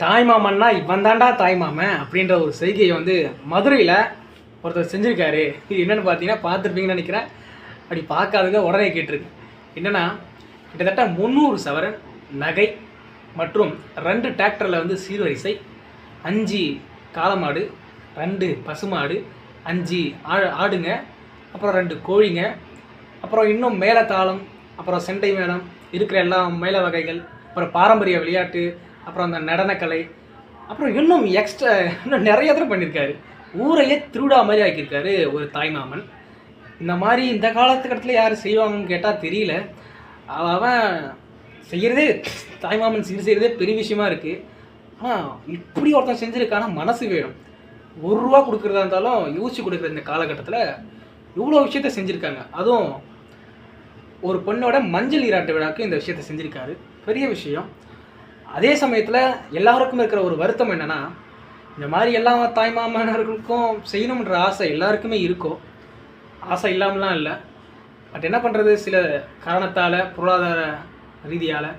தாய்மாமன்னா இவன் தாண்டா தாய்மாமன் அப்படின்ற ஒரு செய்கையை வந்து மதுரையில் ஒருத்தர் செஞ்சுருக்காரு. இது என்னென்னு பார்த்தீங்கன்னா பார்த்துருப்பீங்கன்னு நினைக்கிறேன். அப்படி பார்க்காதவங்க உடனே கேட்டிருக்கு. என்னென்னா, கிட்டத்தட்ட 300 சவரன் நகை மற்றும் 2 டிராக்டரில் வந்து சீர்வரிசை, 5 காளமாடு, 2 பசுமாடு, 5 ஆடுங்க, அப்புறம் 2 கோழிங்க, அப்புறம் இன்னும் மேளதாளம், அப்புறம் செண்டை மேளம், இருக்கிற எல்லா மேள வகைகள், அப்புறம் பாரம்பரிய விளையாட்டு, அப்புறம் அந்த நடனக்கலை, அப்புறம் இன்னும் எக்ஸ்ட்ரா இன்னும் நிறைய தடவை பண்ணியிருக்காரு. ஊரையே திருவிழா மாதிரி ஆக்கியிருக்காரு ஒரு தாய்மாமன். இந்த மாதிரி இந்த காலத்துக்கட்டத்தில் யார் செய்வாங்கன்னு கேட்டால் தெரியல. அவன் செய்கிறதே தாய்மாமன் செய்கிறதே பெரிய விஷயமா இருக்குது. ஆனால் இப்படி ஒருத்தன் செஞ்சுருக்கானா மனசு வேணும். ₹1 கொடுக்குறதா இருந்தாலும் யோசிச்சு கொடுக்குற இந்த காலகட்டத்தில் இவ்வளோ விஷயத்த செஞ்சுருக்காங்க. அதுவும் ஒரு பொண்ணோட மஞ்சள் நீராட்டு விழாவுக்கு இந்த விஷயத்த செஞ்சுருக்காரு. பெரிய விஷயம். அதே சமயத்தில் எல்லாருக்கும் இருக்கிற ஒரு வருத்தம் என்னென்னா, இந்த மாதிரி எல்லா தாய்மாமனர்களுக்கும் செய்யணுன்ற ஆசை எல்லாருக்குமே இருக்கும். ஆசை இல்லாமலாம் இல்லை. பட் என்ன பண்ணுறது, சில காரணத்தால், பொருளாதார ரீதியால்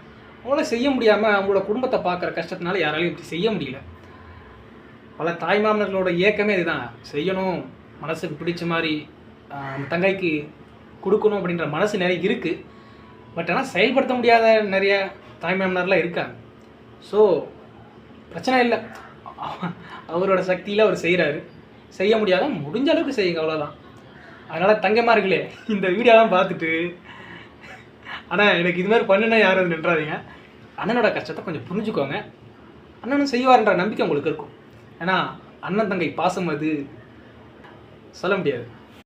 அவங்கள செய்ய முடியாமல் அவங்களோட குடும்பத்தை பார்க்குற கஷ்டத்தினால யாராலையும் இப்படி செய்ய முடியல. பல தாய்மாமனர்களோட இயக்கமே இதுதான். செய்யணும், மனசுக்கு பிடிச்ச மாதிரி தங்கைக்கு கொடுக்கணும் அப்படின்ற மனசு நிறைய இருக்குது. பட் ஆனால் செயல்படுத்த முடியாத நிறைய தாய்மாமனர்லாம் இருக்காங்க. ஸோ பிரச்சனை இல்லை, அவரோட சக்தியில் அவர் செய்கிறாரு. செய்ய முடியாத முடிஞ்ச அளவுக்கு செய்யுங்க, அவ்வளோதான். அதனால் தங்கைமார்களே, இந்த வீடியோலாம் பார்த்துட்டு ஆனால் எனக்கு இது மாதிரி பண்ணுன்னா யாரும் நின்றாதீங்க. அண்ணனோட கஷ்டத்தை கொஞ்சம் புரிஞ்சுக்கோங்க. அண்ணனும் செய்வார்ன்ற நம்பிக்கை உங்களுக்கு இருக்கும். ஏன்னா அண்ணன் தங்கை பாசம் அது சொல்ல முடியாது.